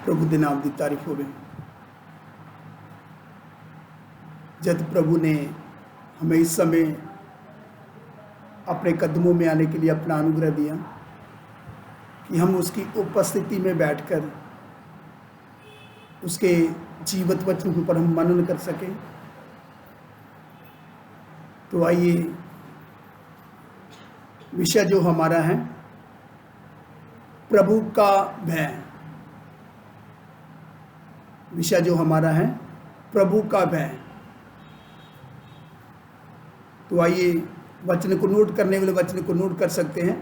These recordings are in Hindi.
प्रभु के नाम की तारीफ होवे। जब प्रभु ने हमें इस समय अपने कदमों में आने के लिए अपना अनुग्रह दिया कि हम उसकी उपस्थिति में बैठकर उसके जीवित वचन के ऊपर हम मनन कर सकें, तो आइए विषय जो हमारा है प्रभु का भय। विषय जो हमारा है प्रभु का भय। तो आइए वचन को नोट करने वाले वचन को नोट कर सकते हैं।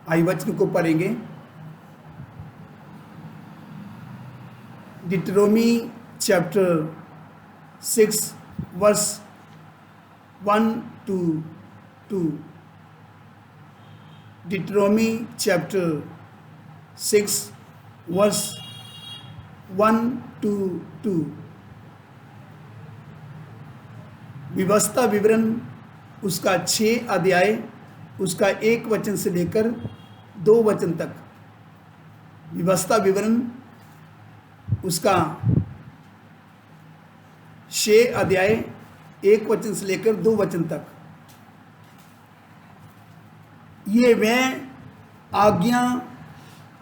आइए वचन को पढ़ेंगे। Deuteronomy chapter 6 verse 1 to 2। Deuteronomy chapter 6 verse 1 to 2। व्यवस्था विवरण उसका 6 अध्याय उसका 1 वचन से लेकर 2 वचन तक। व्यवस्था विवरण उसका 6 अध्याय 1 वचन से लेकर 2 वचन तक। ये वह आज्ञा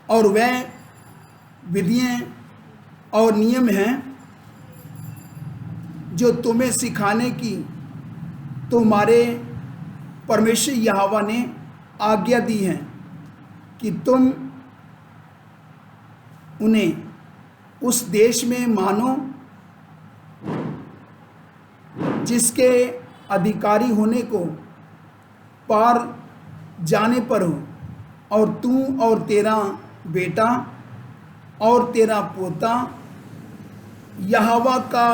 और वह विधियां और नियम हैं जो तुम्हें सिखाने की तुम्हारे परमेश्वर यहोवा ने आज्ञा दी है कि तुम उन्हें उस देश में मानो जिसके अधिकारी होने को पार जाने पर हो, और तू और तेरा बेटा और तेरा पोता यहोवा का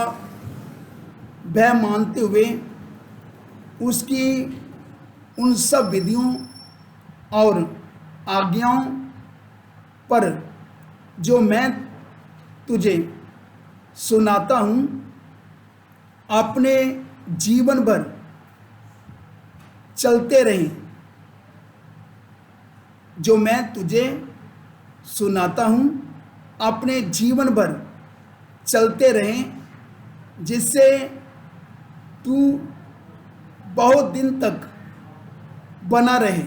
भय मानते हुए उसकी उन सब विधियों और आज्ञाओं पर जो मैं तुझे सुनाता हूँ अपने जीवन भर चलते रहें। जो मैं तुझे सुनाता हूँ अपने जीवन भर चलते रहें, जिससे तू बहुत दिन तक बना रहे।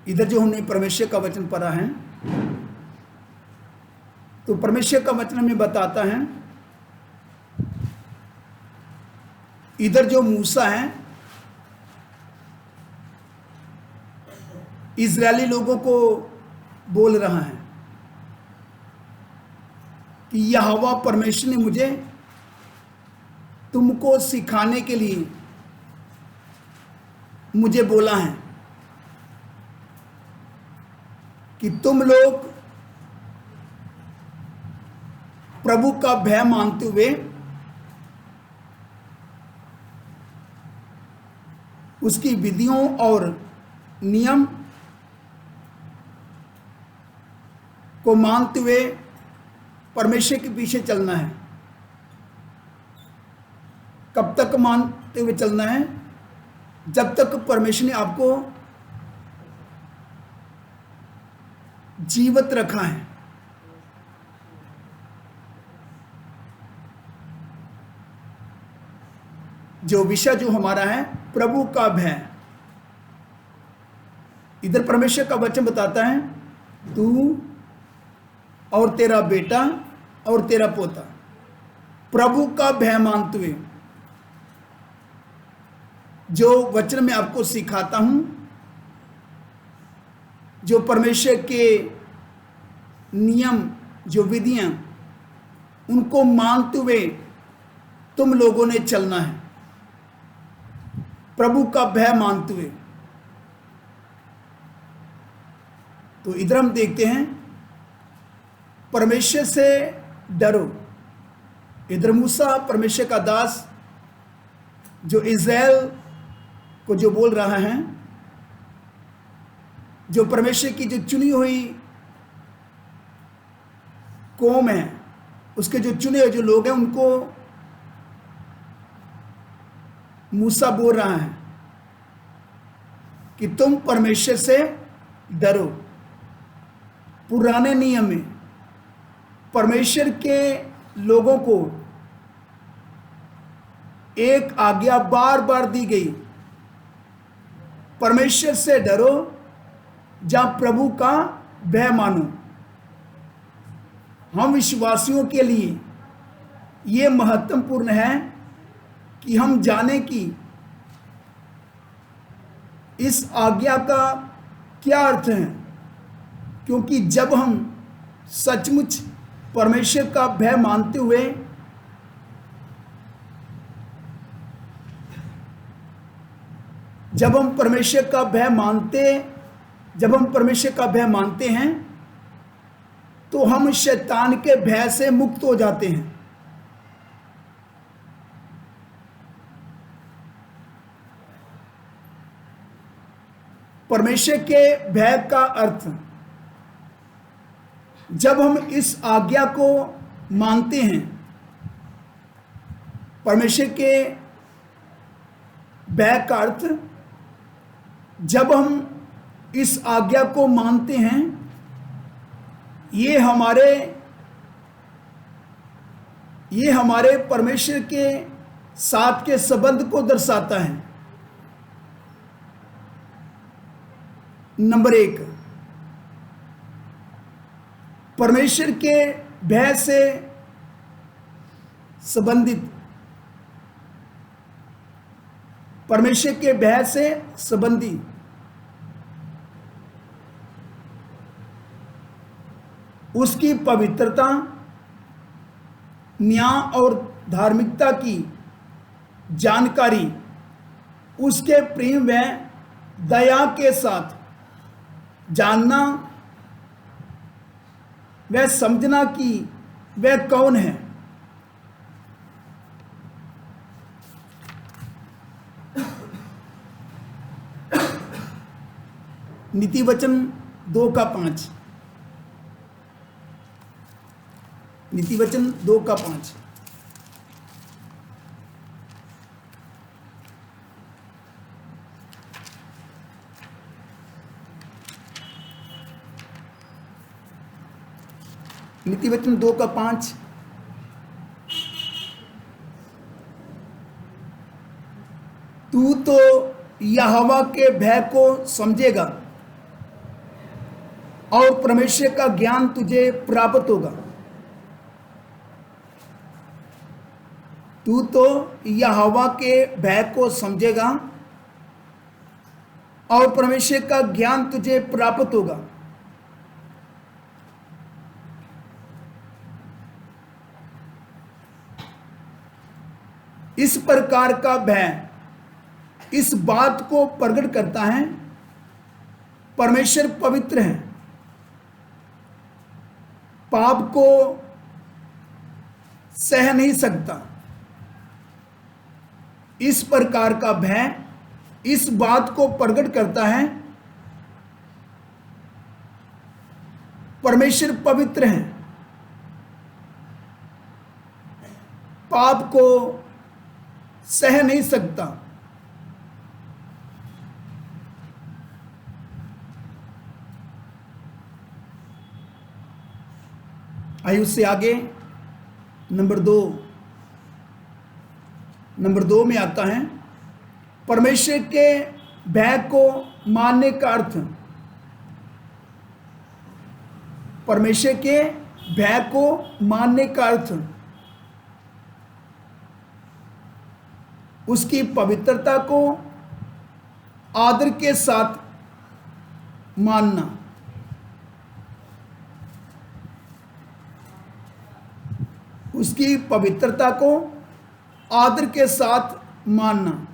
इधर जो हमने परमेश्वर का वचन पढ़ा है, तो परमेश्वर का वचन हमें बताता है, इधर जो मूसा है इजरायली लोगों को बोल रहा है कि यहोवा परमेश्वर ने मुझे तुमको सिखाने के लिए मुझे बोला है कि तुम लोग प्रभु का भय मानते हुए उसकी विधियों और नियम को मानते हुए परमेश्वर के पीछे चलना है। कब तक मानते हुए चलना है? जब तक परमेश्वर ने आपको जीवित रखा है। जो विषय जो हमारा है प्रभु का भय। इधर परमेश्वर का वचन बताता है, तू और तेरा बेटा और तेरा पोता प्रभु का भय मानते हुए जो वचन मैं आपको सिखाता हूं, जो परमेश्वर के नियम, जो विधियां, उनको मानते हुए तुम लोगों ने चलना है। प्रभु का भय मानते हुए। तो इधर हम देखते हैं, परमेश्वर से डरो। इधर मूसा परमेश्वर का दास जो इज़राइल को जो बोल रहा है, जो परमेश्वर की जो चुनी हुई कौम है, उसके जो चुने हुए जो लोग हैं, उनको मूसा बोल रहा है कि तुम परमेश्वर से डरो। पुराने नियम में परमेश्वर के लोगों को एक आज्ञा बार बार दी गई, परमेश्वर से डरो, जहां प्रभु का भय मानो। हम विश्वासियों के लिए ये महत्वपूर्ण है कि हम जाने कि इस आज्ञा का क्या अर्थ है, क्योंकि जब हम सचमुच परमेश्वर का भय मानते हुए जब हम परमेश्वर का भय मानते हैं तो हम शैतान के भय से मुक्त हो जाते हैं। परमेश्वर के भय का अर्थ, जब हम इस आज्ञा को मानते हैं, परमेश्वर के भय का अर्थ, जब हम इस आज्ञा को मानते हैं, ये हमारे परमेश्वर के साथ के संबंध को दर्शाता है। नंबर 1, परमेश्वर के भय से संबंधी उसकी पवित्रता, न्याय और धार्मिकता की जानकारी, उसके प्रेम व दया के साथ जानना वह समझना कि वह कौन है। नीति वचन 2:5, नीति वचन 2:5। नीति वचन 2:5, तू तो यहोवा के भय को समझेगा और परमेश्वर का ज्ञान तुझे प्राप्त होगा। तू तो यहोवा के भय को समझेगा और परमेश्वर का ज्ञान तुझे प्राप्त होगा। इस प्रकार का भय इस बात को प्रकट करता है, परमेश्वर पवित्र है, पाप को सह नहीं सकता। इस प्रकार का भय इस बात को प्रकट करता है, परमेश्वर पवित्र है, पाप को सह नहीं सकता। आइए उससे आगे नंबर 2 में आता है, परमेश्वर के भय को मानने का अर्थ। परमेश्वर के भय को मानने का अर्थ उसकी पवित्रता को आदर के साथ मानना, उसकी पवित्रता को आदर के साथ मानना।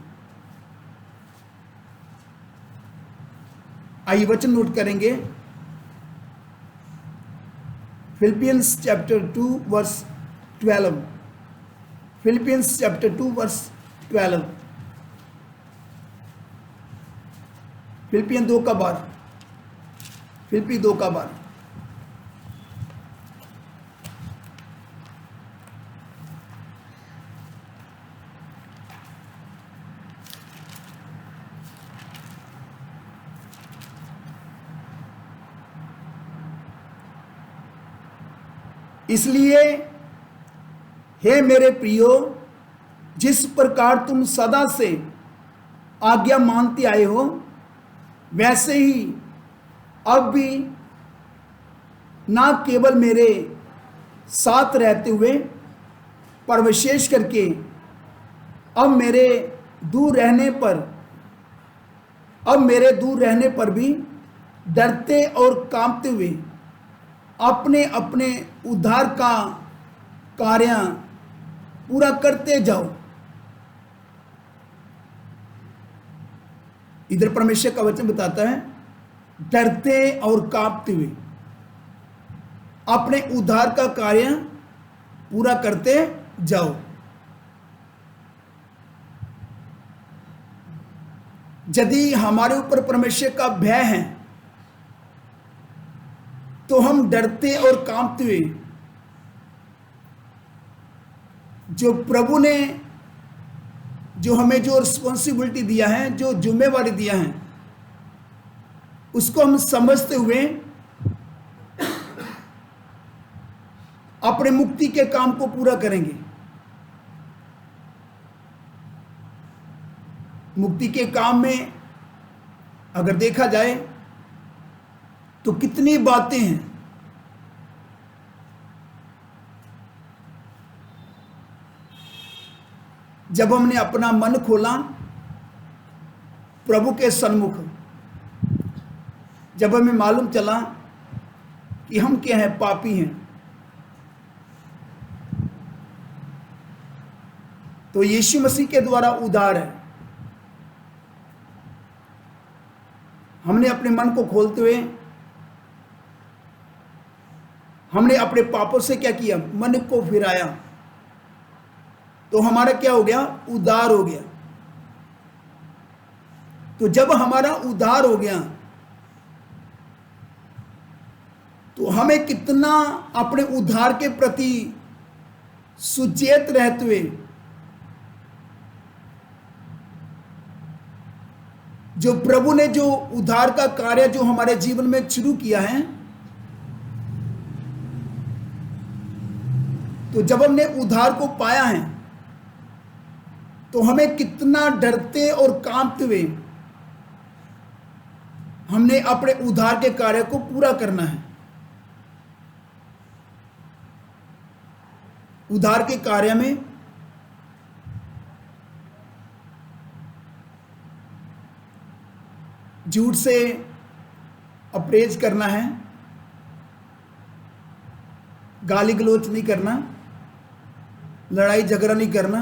आइए वचन नोट करेंगे। Philippians chapter 2 verse 12। Philippians chapter 2 verse 12। Philippian 2:12। Philippi 2:12। इसलिए हे मेरे प्रियो, जिस प्रकार तुम सदा से आज्ञा मानते आए हो, वैसे ही अब भी ना केवल मेरे साथ रहते हुए, पर विशेष करके अब मेरे दूर रहने पर भी डरते और कांपते हुए अपने अपने उद्धार का कार्य पूरा करते जाओ। इधर परमेश्वर का वचन बताता है, डरते और कांपते हुए अपने उद्धार का कार्य पूरा करते जाओ। यदि हमारे ऊपर परमेश्वर का भय है तो हम डरते और कांपते हुए जो प्रभु ने जो हमें जो रिस्पॉन्सिबिलिटी दिया है, जो जिम्मेवारी दिया है, उसको हम समझते हुए अपने मुक्ति के काम को पूरा करेंगे। मुक्ति के काम में अगर देखा जाए तो कितनी बातें हैं। जब हमने अपना मन खोला प्रभु के सन्मुख, जब हमें मालूम चला कि हम क्या हैं, पापी हैं, तो यीशु मसीह के द्वारा उद्धार है। हमने अपने मन को खोलते हुए हमने अपने पापों से क्या किया, मन को फिराया, तो हमारा क्या हो गया, उद्धार हो गया। तो जब हमारा उद्धार हो गया तो हमें कितना अपने उद्धार के प्रति सुचेत रहते हुए जो प्रभु ने जो उद्धार का कार्य जो हमारे जीवन में शुरू किया है, तो जब हमने उद्धार को पाया है तो हमें कितना डरते और कांपते हुए हमने अपने उद्धार के कार्य को पूरा करना है। उद्धार के कार्य में झूठ से अप्रेज करना है, गाली गलौज नहीं करना, लड़ाई झगड़ा नहीं करना,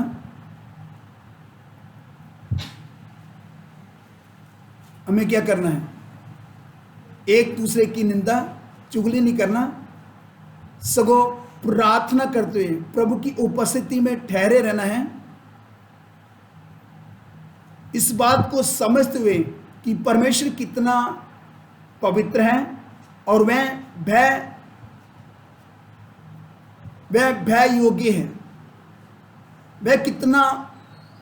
हमें क्या करना है, एक दूसरे की निंदा चुगली नहीं करना, सगों प्रार्थना करते हुए प्रभु की उपस्थिति में ठहरे रहना है। इस बात को समझते हुए कि परमेश्वर कितना पवित्र है और वह भय योग्य है, वह कितना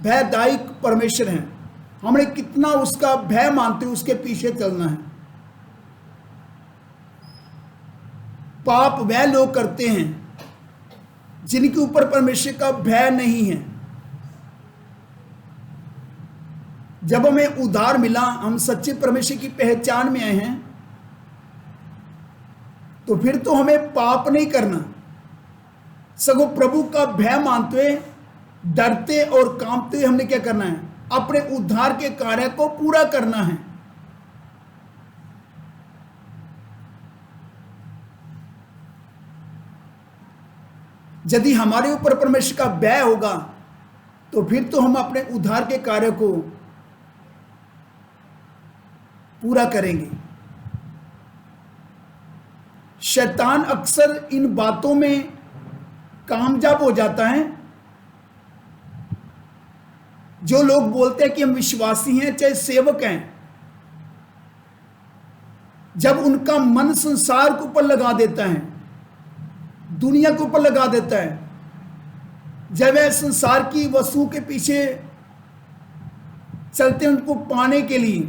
भयदायक परमेश्वर है, हमें कितना उसका भय मानते हुए उसके पीछे चलना है। पाप वह लोग करते हैं जिनके ऊपर परमेश्वर का भय नहीं है। जब हमें उद्धार मिला, हम सच्चे परमेश्वर की पहचान में आए हैं, तो फिर तो हमें पाप नहीं करना, सगों प्रभु का भय मानते हुए, डरते और कांपते हुए हमने क्या करना है, अपने उद्धार के कार्य को पूरा करना है। यदि हमारे ऊपर परमेश्वर का भय होगा तो फिर तो हम अपने उद्धार के कार्य को पूरा करेंगे। शैतान अक्सर इन बातों में कामयाब हो जाता है। जो लोग बोलते हैं कि हम विश्वासी हैं, चाहे सेवक हैं, जब उनका मन संसार के ऊपर लगा देता है, दुनिया के ऊपर लगा देता है, जब वह संसार की वस्तु के पीछे चलते हैं उनको पाने के लिए,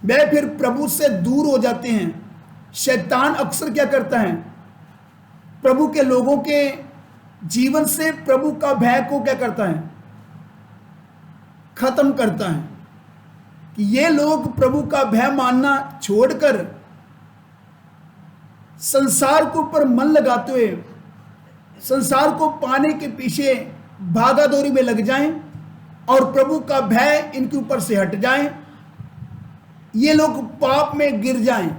वह फिर प्रभु से दूर हो जाते हैं। शैतान अक्सर क्या करता है, प्रभु के लोगों के जीवन से प्रभु का भय को क्या करता है, खत्म करता है। कि ये लोग प्रभु का भय मानना छोड़कर संसार के ऊपर मन लगाते हुए संसार को पाने के पीछे भागादौड़ी में लग जाएं और प्रभु का भय इनके ऊपर से हट जाए, ये लोग पाप में गिर जाएं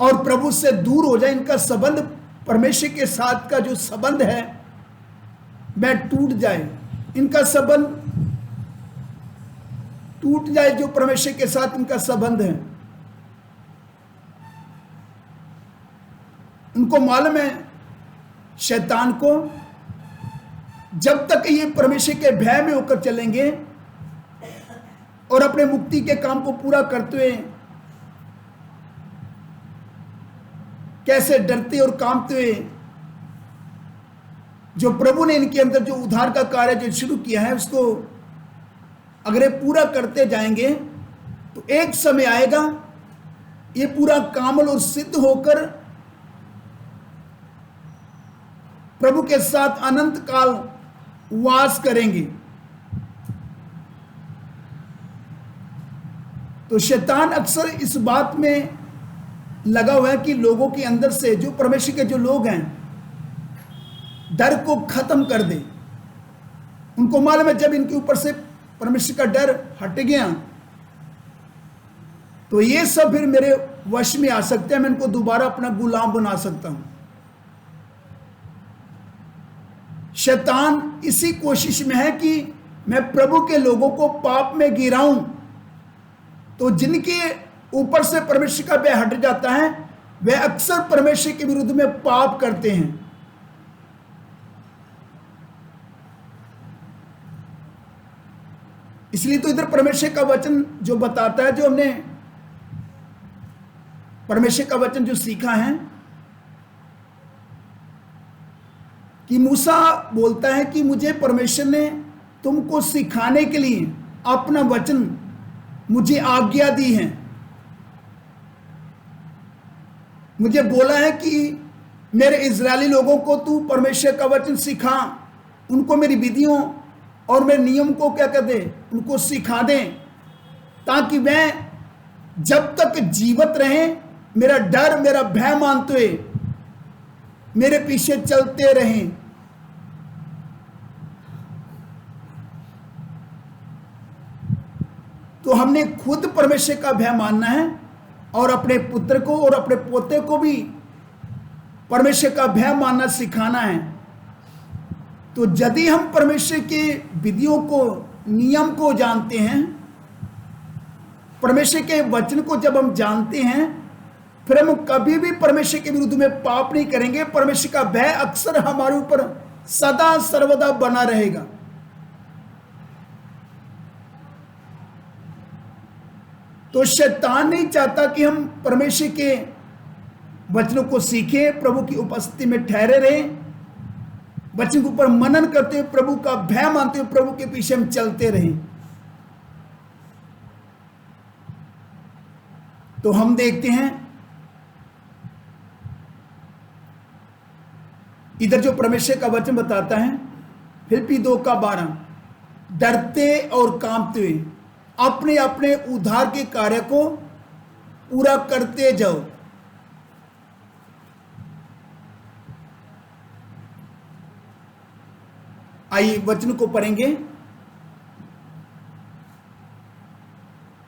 और प्रभु से दूर हो जाए। इनका संबंध परमेश्वर के साथ का जो संबंध है वह टूट जाए, इनका संबंध टूट जाए, जो परमेश्वर के साथ इनका संबंध है। उनको मालूम है शैतान को, जब तक ये परमेश्वर के भय में होकर चलेंगे और अपने मुक्ति के काम को पूरा करते हुए कैसे डरते और कांपते हुए जो प्रभु ने इनके अंदर जो उद्धार का कार्य जो शुरू किया है उसको अगर ये पूरा करते जाएंगे तो एक समय आएगा ये पूरा कामल और सिद्ध होकर प्रभु के साथ अनंत काल वास करेंगे। तो शैतान अक्सर इस बात में लगा हुआ है कि लोगों के अंदर से, जो परमेश्वर के जो लोग हैं, डर को खत्म कर दे। उनको मालूम है जब इनके ऊपर से परमेश्वर का डर हट गया तो ये सब फिर मेरे वश में आ सकते हैं, मैं इनको दोबारा अपना गुलाम बना सकता हूं। शैतान इसी कोशिश में है कि मैं प्रभु के लोगों को पाप में गिराऊं, तो जिनके ऊपर से परमेश्वर का भय हट जाता है वे अक्सर परमेश्वर के विरुद्ध में पाप करते हैं। इसलिए तो इधर परमेश्वर का वचन जो बताता है, जो हमने परमेश्वर का वचन जो सीखा है कि मूसा बोलता है कि मुझे परमेश्वर ने तुमको सिखाने के लिए अपना वचन मुझे आज्ञा दी है। मुझे बोला है कि मेरे इजरायली लोगों को तू परमेश्वर का वचन सिखा, उनको मेरी विधियों और मेरे नियम को क्या कर दे, उनको सिखा दे, ताकि वह जब तक जीवित रहें मेरा डर मेरा भय मानते हुए मेरे पीछे चलते रहें। तो हमने खुद परमेश्वर का भय मानना है और अपने पुत्र को और अपने पोते को भी परमेश्वर का भय मानना सिखाना है। तो यदि हम परमेश्वर के विधियों को, नियम को जानते हैं, परमेश्वर के वचन को जब हम जानते हैं, फिर हम कभी भी परमेश्वर के विरुद्ध में पाप नहीं करेंगे। परमेश्वर का भय अक्सर हमारे ऊपर सदा सर्वदा बना रहेगा। तो शैतान नहीं चाहता कि हम परमेश्वर के वचनों को सीखें, प्रभु की उपस्थिति में ठहरे रहें, वचन के ऊपर मनन करते हुए प्रभु का भय मानते हुए प्रभु के पीछे हम चलते रहें। तो हम देखते हैं इधर जो परमेश्वर का वचन बताता है फिलिप्पी 2:12, डरते और कांपते हुए अपने अपने उद्धार के कार्य को पूरा करते जाओ। आइए वचन को पढ़ेंगे।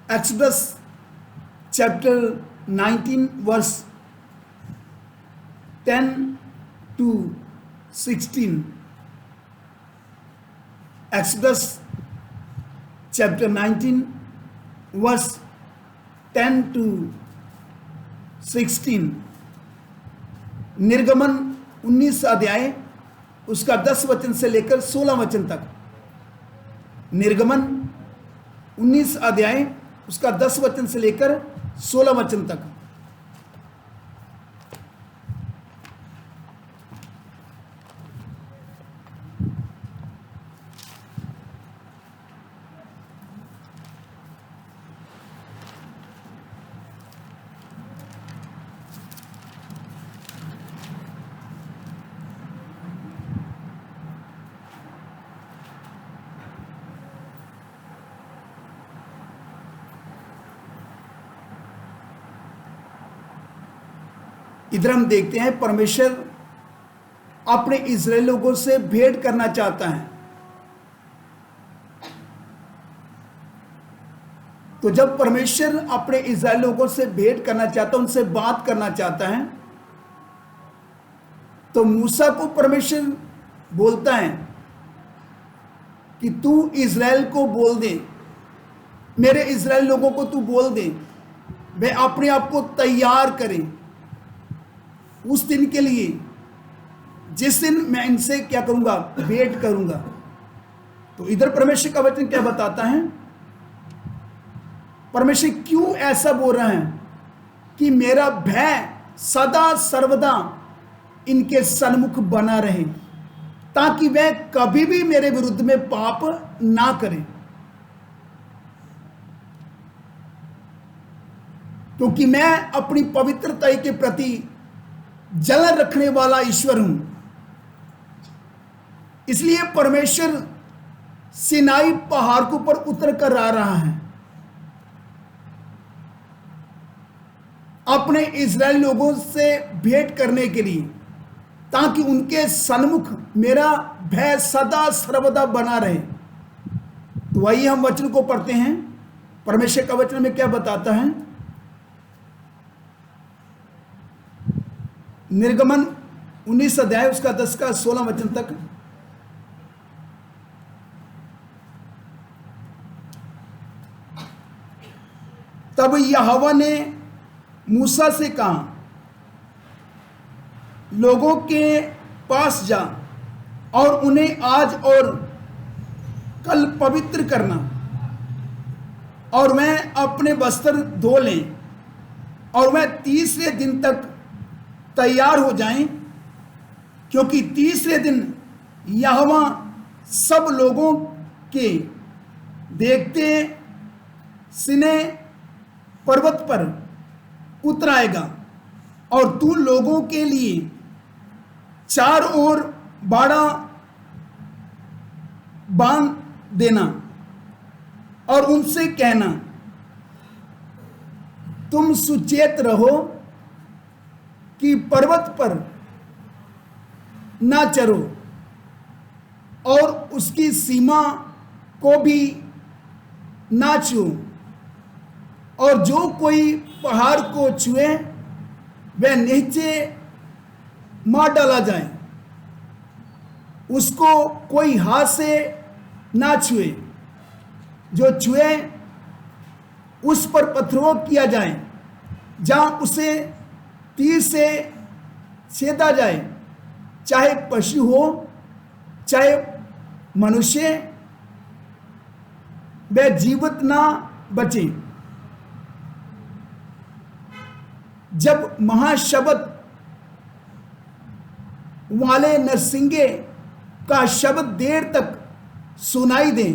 Exodus chapter 19 verse 10 to 16। Exodus chapter 19 verse 10 to 16। निर्गमन 19 अध्याय उसका 10 वचन से लेकर 16 वचन तक। निर्गमन 19 अध्याय उसका 10 वचन से लेकर 16 वचन तक। इधर हम देखते हैं परमेश्वर अपने इस्राएली लोगों से भेंट करना चाहता है। तो जब परमेश्वर अपने इस्राएली लोगों से भेंट करना चाहता है, उनसे बात करना चाहता है, तो मूसा को परमेश्वर बोलता है कि तू इस्राएल को बोल दे, मेरे इस्राएल लोगों को तू बोल दे, वे अपने आप को तैयार करें उस दिन के लिए जिस दिन मैं इनसे क्या करूंगा, भेंट करूंगा। तो इधर परमेश्वर का वचन क्या बताता है, परमेश्वर क्यों ऐसा बोल रहा है कि मेरा भय सदा सर्वदा इनके सन्मुख बना रहे, ताकि वह कभी भी मेरे विरुद्ध में पाप ना करें। क्योंकि मैं अपनी पवित्रता के प्रति जलन रखने वाला ईश्वर हूं, इसलिए परमेश्वर सिनाई पहाड़ के ऊपर उतर कर आ रहा है अपने इस्राएल लोगों से भेंट करने के लिए, ताकि उनके सन्मुख मेरा भय सदा सर्वदा बना रहे। तो वही हम वचन को पढ़ते हैं। परमेश्वर का वचन में क्या बताता है, निर्गमन 19 अध्याय उसका 10 का 16 वचन तक। तब यहोवा ने मूसा से कहा, लोगों के पास जा और उन्हें आज और कल पवित्र करना, और वह अपने वस्त्र धो लें और वह तीसरे दिन तक तैयार हो जाएं, क्योंकि तीसरे दिन यहोवा सब लोगों के देखते सिने पर्वत पर उतर आएगा, और तू लोगों के लिए चार ओर बाड़ा बांध देना और उनसे कहना, तुम सुचेत रहो कि पर्वत पर ना चढ़ो और उसकी सीमा को भी ना छुओ, और जो कोई पहाड़ को छुए वह नीचे मार डाला जाए, उसको कोई हाथ से ना छुए, जो छुए उस पर पत्थरों किया जाए, जहां उसे तीर से छेदा जाए, चाहे पशु हो चाहे मनुष्य, वह जीवित ना बचे। जब महाशब्द वाले नरसिंगे का शब्द देर तक सुनाई दे,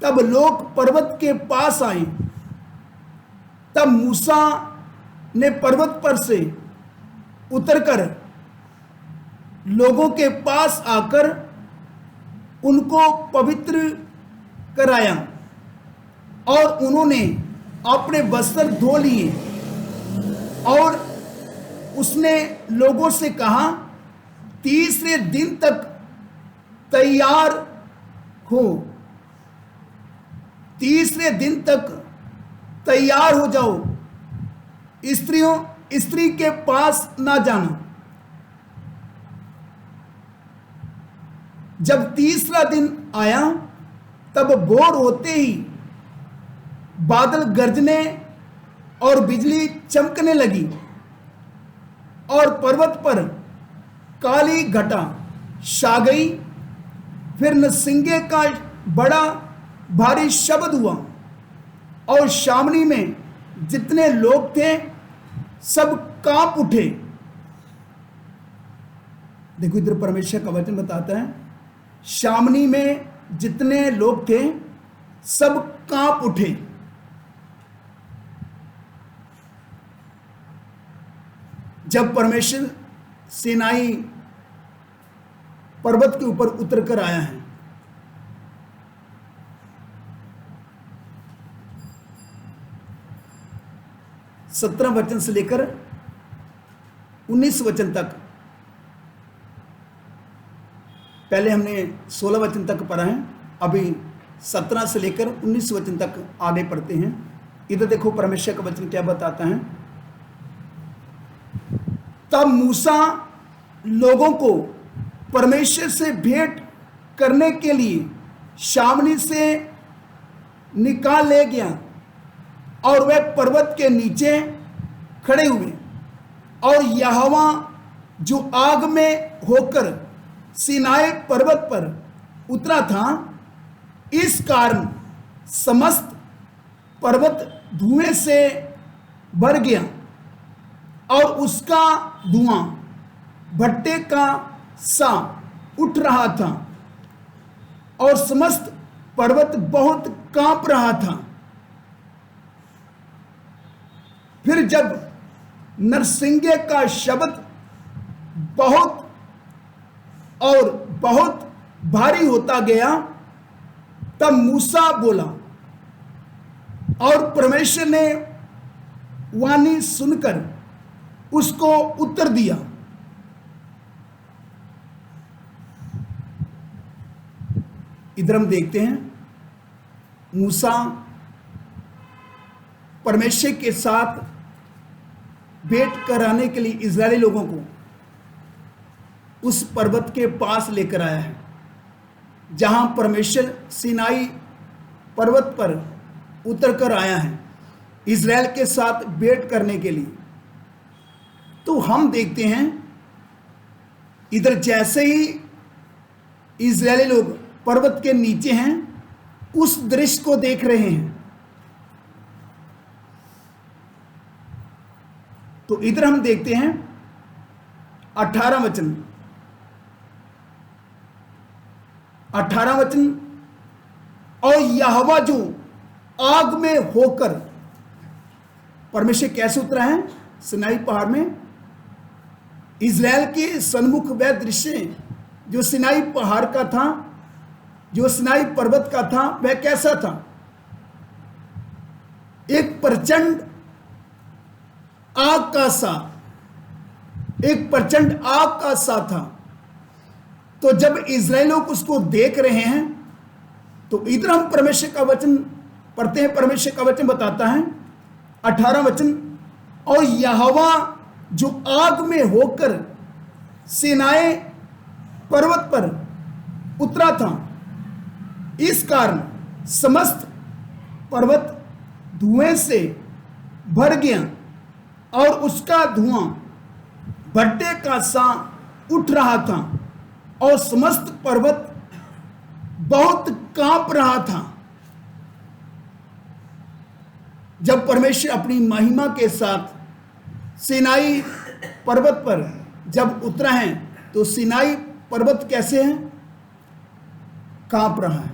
तब लोग पर्वत के पास आए। तब मूसा ने पर्वत पर से उतरकर लोगों के पास आकर उनको पवित्र कराया, और उन्होंने अपने वस्त्र धो लिए, और उसने लोगों से कहा, तीसरे दिन तक तैयार हो, तीसरे दिन तक तैयार हो जाओ, स्त्री के पास ना जाना। जब तीसरा दिन आया, तब भोर होते ही बादल गरजने और बिजली चमकने लगी, और पर्वत पर काली घटा छा गई। फिर नरसिंगे का बड़ा भारी शब्द हुआ, और छावनी में जितने लोग थे सब कांप उठे। देखो इधर परमेश्वर का वचन बताता है, छावनी में जितने लोग थे सब कांप उठे। जब परमेश्वर सिनाई पर्वत के ऊपर उतर कर आया है, सत्रह वचन से लेकर 19 वचन तक, पहले हमने 16 वचन तक पढ़ा है, अभी 17 से लेकर 19 वचन तक आगे पढ़ते हैं। इधर देखो परमेश्वर का वचन क्या बताता है। तब मूसा लोगों को परमेश्वर से भेंट करने के लिए छावनी से निकाल ले गया और वे पर्वत के नीचे खड़े हुए, और यहोवा जो आग में होकर सीनाई पर्वत पर उतरा था, इस कारण समस्त पर्वत धुएं से भर गया और उसका धुआं भट्टे का सा उठ रहा था और समस्त पर्वत बहुत कांप रहा था। फिर जब नरसिंगे का शब्द बहुत और बहुत भारी होता गया, तब मूसा बोला और परमेश्वर ने वाणी सुनकर उसको उत्तर दिया। इधर हम देखते हैं मूसा परमेश्वर के साथ भेंट कराने के लिए इजरायली लोगों को उस पर्वत के पास लेकर आया है जहां परमेश्वर सीनाई पर्वत पर उतर कर आया है इजराइल के साथ भेंट करने के लिए। तो हम देखते हैं इधर जैसे ही इजरायली लोग पर्वत के नीचे हैं, उस दृश्य को देख रहे हैं। तो इधर हम देखते हैं 18 वचन, 18 वचन, और यहोवा जो आग में होकर, परमेश्वर कैसे उतरा है सिनाई पहाड़ में, इजराइल के सन्मुख वह दृश्य जो सिनाई पहाड़ का था, जो सिनाई पर्वत का था, वह कैसा था? एक प्रचंड आग का सा, एक प्रचंड आग का सा था। तो जब इजराइल लोग उसको देख रहे हैं, तो इधर हम परमेश्वर का वचन पढ़ते हैं। परमेश्वर का वचन बताता है 18 वचन, और यहोवा जो आग में होकर सीनाई पर्वत पर उतरा था, इस कारण समस्त पर्वत धुएं से भर गया और उसका धुआं भट्टे का सा उठ रहा था और समस्त पर्वत बहुत कांप रहा था। जब परमेश्वर अपनी महिमा के साथ सीनाई पर्वत पर जब उतरा है, तो सीनाई पर्वत कैसे है? कांप रहा है।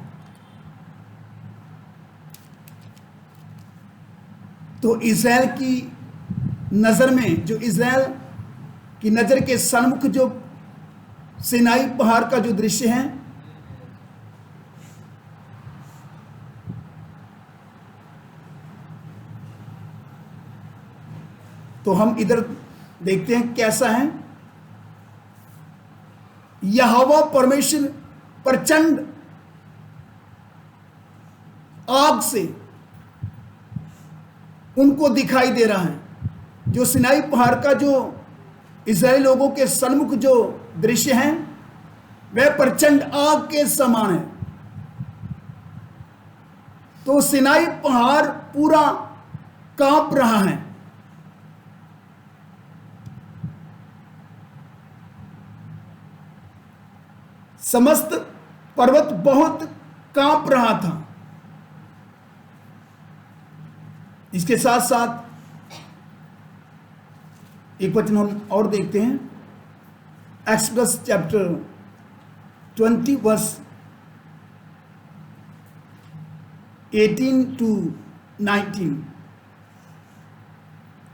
तो इजराइल की नजर में, जो इजराइल की नजर के सन्मुख जो सीनाई पहाड़ का जो दृश्य है, तो हम इधर देखते हैं कैसा है। यहोवा परमेश्वर प्रचंड आग से उनको दिखाई दे रहा है। जो सिनाई पहाड़ का जो इजराइल लोगों के सन्मुख जो दृश्य है, वह प्रचंड आग के समान है। तो सिनाई पहाड़ पूरा कांप रहा है। समस्त पर्वत बहुत कांप रहा था। इसके साथ साथ एक वचन हम और देखते हैं, Exodus chapter 20 verse 18 to 19।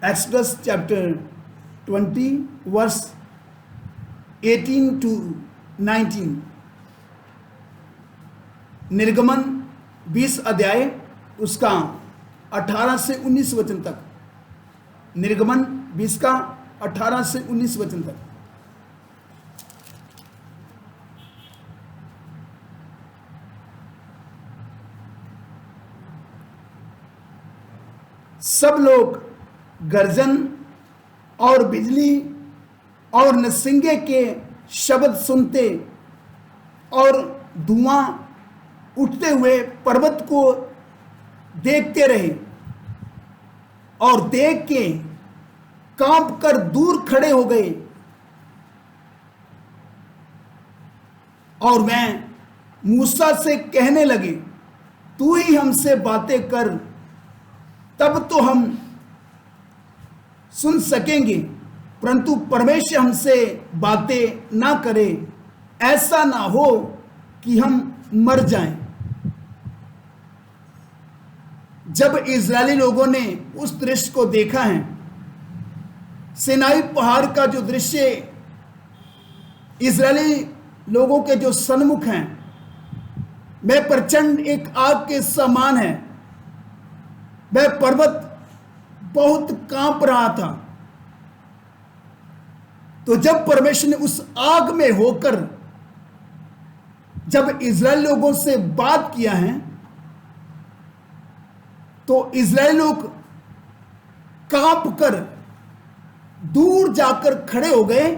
Exodus chapter 20 verse 18 to 19। निर्गमन 20 अध्याय उसका 18 से 19 वचन तक। निर्गमन 20 का 18 से 19 वचन तक। सब लोग गर्जन और बिजली और नरसिंगे के शब्द सुनते और धुआं उठते हुए पर्वत को देखते रहे और देख के कांप कर दूर खड़े हो गए। और वह मूसा से कहने लगे, तू ही हमसे बातें कर, तब तो हम सुन सकेंगे, परंतु परमेश्वर हमसे बातें ना करे, ऐसा ना हो कि हम मर जाएं। जब इजरायली लोगों ने उस दृश्य को देखा है, सिनाई पहाड़ का जो दृश्य इजरायली लोगों के जो सन्मुख हैं, वह प्रचंड एक आग के समान है। वह पर्वत बहुत कांप रहा था। तो जब परमेश्वर ने उस आग में होकर जब इजराइल लोगों से बात किया है, तो इजराइल लोग कांप कर दूर जाकर खड़े हो गए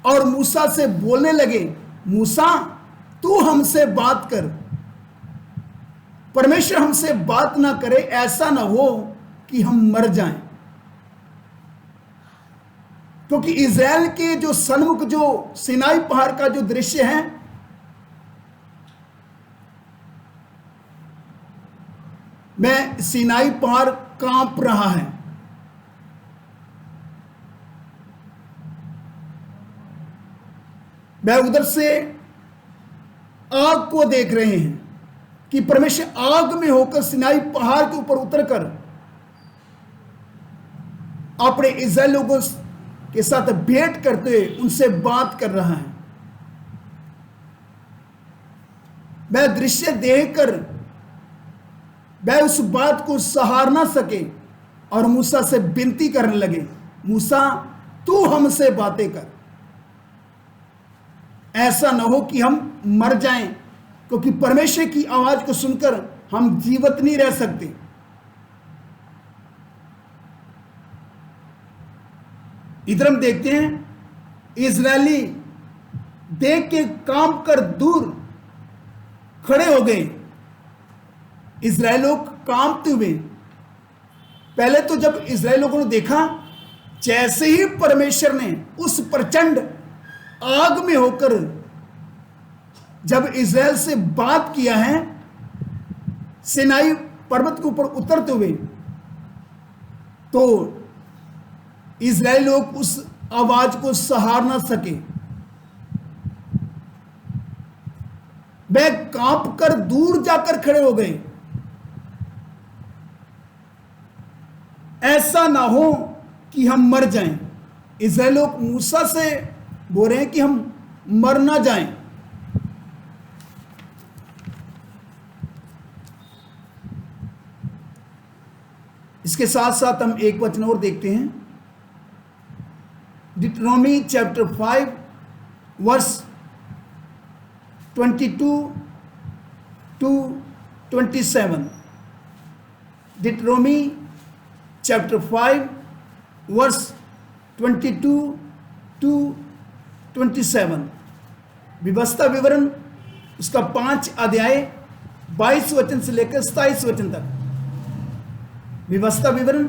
और मूसा से बोलने लगे, मूसा तू हमसे बात कर, परमेश्वर हमसे बात ना करे, ऐसा ना हो कि हम मर जाएं। क्योंकि इजराइल के जो सन्मुख जो सिनाई पहाड़ का जो दृश्य है, मैं सिनाई पहाड़ कांप रहा है। वह उधर से आग को देख रहे हैं कि परमेश्वर आग में होकर सिनाई पहाड़ के ऊपर उतरकर अपने इजराइल लोगों के साथ भेंट करते हुए उनसे बात कर रहा है। वह दृश्य देखकर वह उस बात को सहार ना सके और मूसा से विनती करने लगे, मूसा तू हमसे बातें कर, ऐसा ना हो कि हम मर जाएं, क्योंकि परमेश्वर की आवाज को सुनकर हम जीवित नहीं रह सकते। इधर हम देखते हैं इजरायली देख के कांप कर दूर खड़े हो गए। इजराइल लोग कांपते हुए, पहले तो जब इजराइल लोगों ने देखा, जैसे ही परमेश्वर ने उस प्रचंड आग में होकर जब इजराइल से बात किया है, सिनाई पर्वत के ऊपर उतरते हुए, तो इजराइल लोग उस आवाज को सहार ना सके। वे कांप कर दूर जाकर खड़े हो गए, ऐसा ना हो कि हम मर जाएं। इजराइल लोग मूसा से बोल रहे हैं कि हम मर ना जाएं। इसके साथ साथ हम एक वचन और देखते हैं, Deuteronomy chapter 5 verse 22 to 27। Deuteronomy chapter 5 verse 22 to 27। व्यवस्था विवरण उसका 5 अध्याय 22 वचन से लेकर 27 वचन तक। व्यवस्था विवरण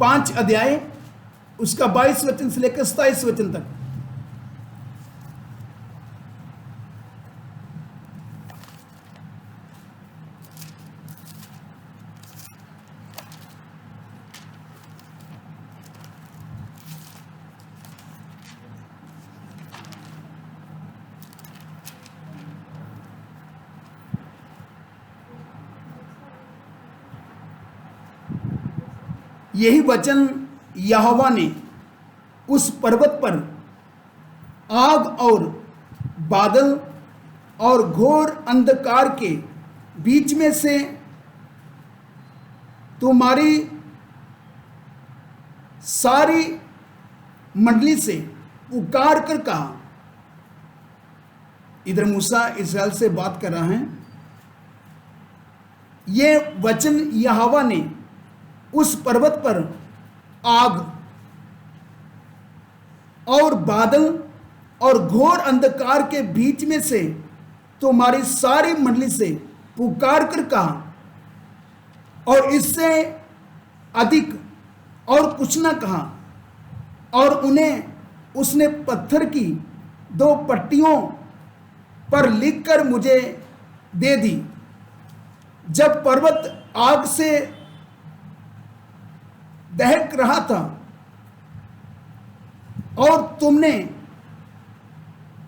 5 अध्याय उसका 22 वचन से लेकर 27 वचन तक। यही वचन यहोवा ने उस पर्वत पर आग और बादल और घोर अंधकार के बीच में से तुम्हारी सारी मंडली से पुकार कर कहा। इधर मूसा इस्राएल से बात कर रहा है। ये वचन यहोवा ने उस पर्वत पर आग और बादल और घोर अंधकार के बीच में से तुम्हारी सारी मंडली से पुकार कर कहा, और इससे अधिक और कुछ न कहा। और उन्हें उसने पत्थर की 2 पट्टियों पर लिखकर मुझे दे दी। जब पर्वत आग से दहक रहा था और तुमने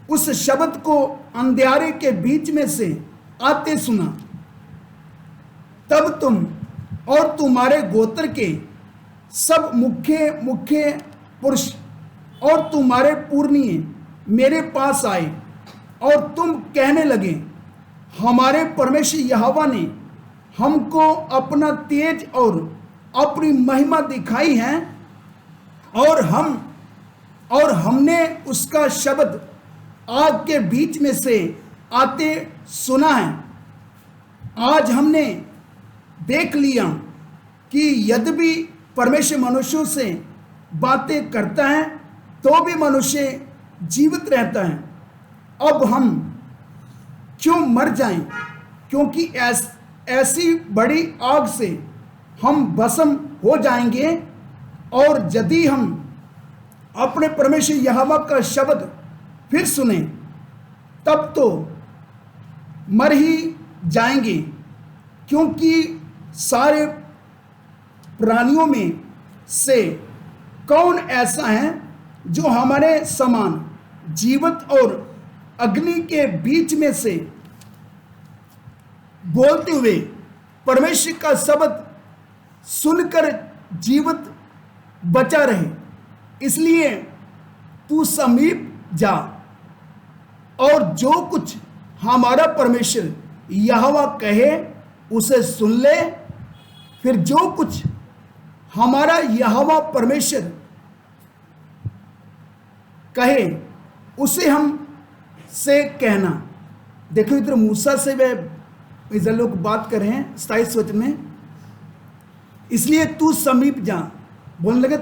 उस शब्द को अंधियारे के बीच में से आते सुना, तब तुम और तुम्हारे गोत्र के सब मुख्य पुरुष और तुम्हारे पुरनिये मेरे पास आए, और तुम कहने लगे, हमारे परमेश्वर यहोवा ने हमको अपना तेज और अपनी महिमा दिखाई है, और हमने उसका शब्द आग के बीच में से आते सुना है। आज हमने देख लिया कि यद्यपि परमेश्वर मनुष्यों से बातें करता है तो भी मनुष्य जीवित रहता है। अब हम क्यों मर जाएं, क्योंकि ऐसी बड़ी आग से हम भस्म हो जाएंगे। और यदि हम अपने परमेश्वर यहोवा का शब्द फिर सुने तब तो मर ही जाएंगे, क्योंकि सारे प्राणियों में से कौन ऐसा है जो हमारे समान जीवित और अग्नि के बीच में से बोलते हुए परमेश्वर का शब्द सुनकर जीवित बचा रहे। इसलिए तू समीप जा और जो कुछ हमारा परमेश्वर यहोवा कहे उसे सुन ले। फिर जो कुछ हमारा यहोवा परमेश्वर कहे उसे हम से कहना। देखो इधर मूसा से वे इधर लोग बात कर रहे हैं 27 वचन में। इसलिए तू समीप जा, बोलने लगे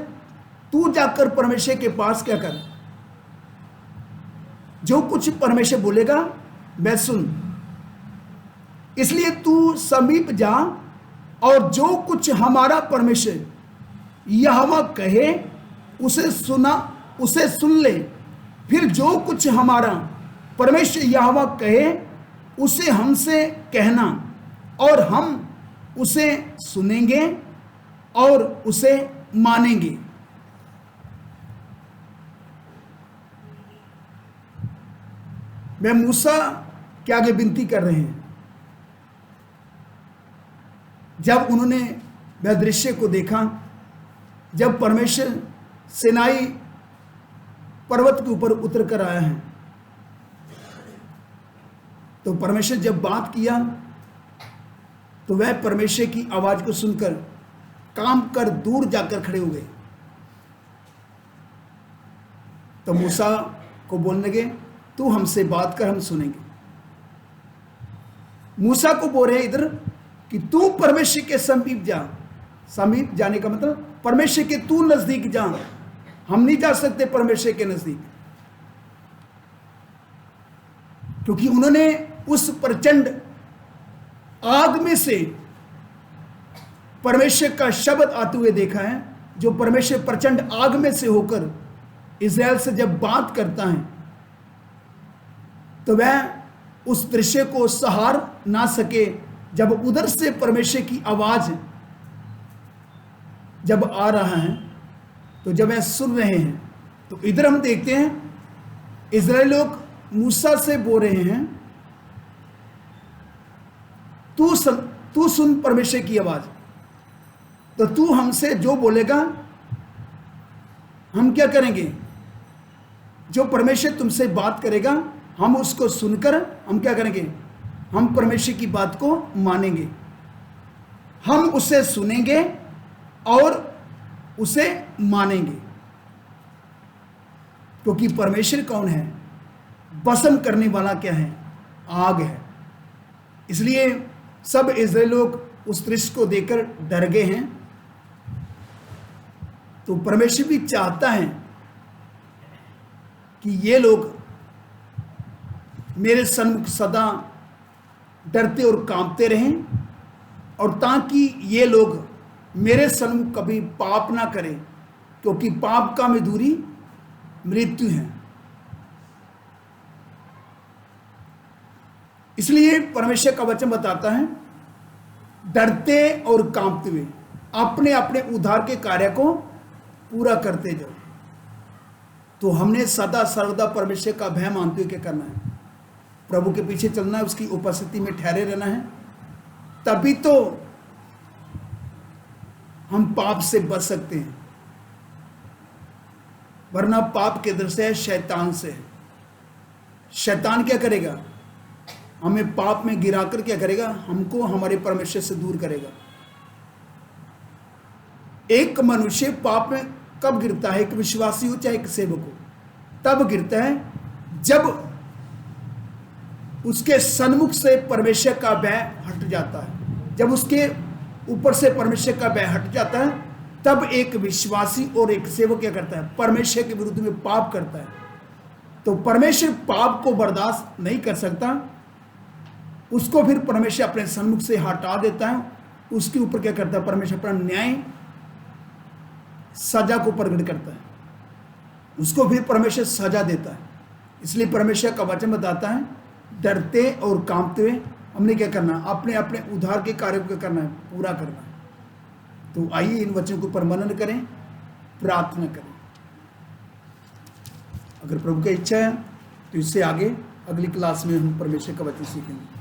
तू जाकर परमेश्वर के पास क्या कर, जो कुछ परमेश्वर बोलेगा मैं सुन। इसलिए तू समीप जा और जो कुछ हमारा परमेश्वर यहोवा कहे उसे सुन ले। फिर जो कुछ हमारा परमेश्वर यहोवा कहे उसे हमसे कहना, और हम उसे सुनेंगे और उसे मानेंगे। वे मूसा के आगे विनती कर रहे हैं। जब उन्होंने वह दृश्य को देखा, जब परमेश्वर सिनाई पर्वत के ऊपर उतर कर आया है, तो परमेश्वर जब बात किया तो वह परमेश्वर की आवाज को सुनकर काम कर दूर जाकर खड़े हो गए। तो मूसा को बोलने लगे तू हमसे बात कर, हम सुनेंगे। मूसा को बोल रहे हैं इधर कि तू परमेश्वर के समीप जा। समीप जाने का मतलब परमेश्वर के तू नजदीक जा। हम नहीं जा सकते परमेश्वर के नजदीक, क्योंकि उन्होंने उस प्रचंड आग में से परमेश्वर का शब्द आते हुए देखा है। जो परमेश्वर प्रचंड आग में से होकर इस्राएल से जब बात करता है तो वह उस दृश्य को सहार ना सके। जब उधर से परमेश्वर की आवाज जब आ रहा है, तो जब वह सुन रहे हैं, तो इधर हम देखते हैं इस्राएली लोग मूसा से बोल रहे हैं तू सुन परमेश्वर की आवाज, तो तू हमसे जो बोलेगा हम क्या करेंगे। जो परमेश्वर तुमसे बात करेगा हम उसको सुनकर हम क्या करेंगे, हम परमेश्वर की बात को मानेंगे, हम उसे सुनेंगे और उसे मानेंगे। क्योंकि परमेश्वर कौन है? भस्म करने वाला क्या है? आग है। इसलिए सब इस्राएल लोग उस दृश्य को देखकर डर गए हैं। तो परमेश्वर भी चाहता है कि ये लोग मेरे सन्मुख सदा डरते और कांपते रहें, और ताकि ये लोग मेरे सन्मुख कभी पाप ना करें, क्योंकि पाप का मजदूरी मृत्यु है। इसलिए परमेश्वर का वचन बताता है, डरते और कांपते हुए अपने अपने उद्धार के कार्य को पूरा करते जाओ। तो हमने सदा सर्वदा परमेश्वर का भय मानते हुए क्या करना है? प्रभु के पीछे चलना है, उसकी उपस्थिति में ठहरे रहना है। तभी तो हम पाप से बच सकते हैं, वरना पाप के दृश्य है शैतान से है। शैतान क्या करेगा? हमें पाप में गिराकर क्या करेगा? हमको हमारे परमेश्वर से दूर करेगा। एक मनुष्य पाप में कब गिरता है? एक विश्वासी हो चाहे एक सेवक हो, तब गिरता है जब उसके सन्मुख से परमेश्वर का भय हट जाता है। जब उसके ऊपर से परमेश्वर का भय हट जाता है, तब एक विश्वासी और एक सेवक क्या करता है? परमेश्वर के विरुद्ध में पाप करता है। तो परमेश्वर पाप को बर्दाश्त नहीं कर सकता, उसको फिर परमेश्वर अपने सन्मुख से हटा देता है। उसके ऊपर क्या करता है? परमेश्वर अपना न्याय सजा को प्रकट करता है, उसको फिर परमेश्वर सजा देता है। इसलिए परमेश्वर का वचन बताता है, डरते और कांपते हुए हमने क्या करना? अपने अपने उद्धार के कार्य को क्या करना है? पूरा करना है। तो आइए इन वचनों के ऊपर मनन करें, प्रार्थना करें। अगर प्रभु की इच्छा है तो इससे आगे अगली क्लास में हम परमेश्वर का वचन सीखेंगे।